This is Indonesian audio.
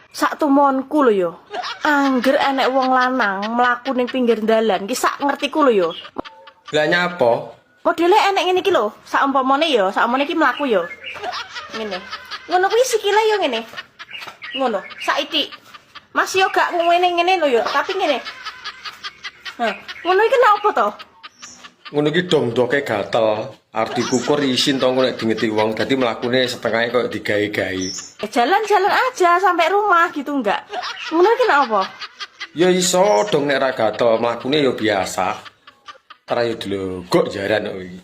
Sak tumonku lho yo. Angger enek wong lanang mlaku ning pinggir dalan ki sak ngertiku lho yo. Lah nyapa? Modele enek ngene iki lho, sak umpamane yo, sak umpamane iki mlaku yo. Ngene. Ngono kuwi sikile yo ngene. Ngono, saiki. Mas yo gak ngene lho yo, tapi ngene. Hah, ngono iki kenapa to? Ngono iki dong-doke gatel. Arti kukur isin to nek dingeti wong, dadi mlakune setengahnya kok digawe-gawe. Jalan-jalan aja sampai rumah gitu enggak. Ngono iki kenapa? Ya iso dong nek ra gatel, mlakune ya biasa. Ora yo dlogok jaran kok iki.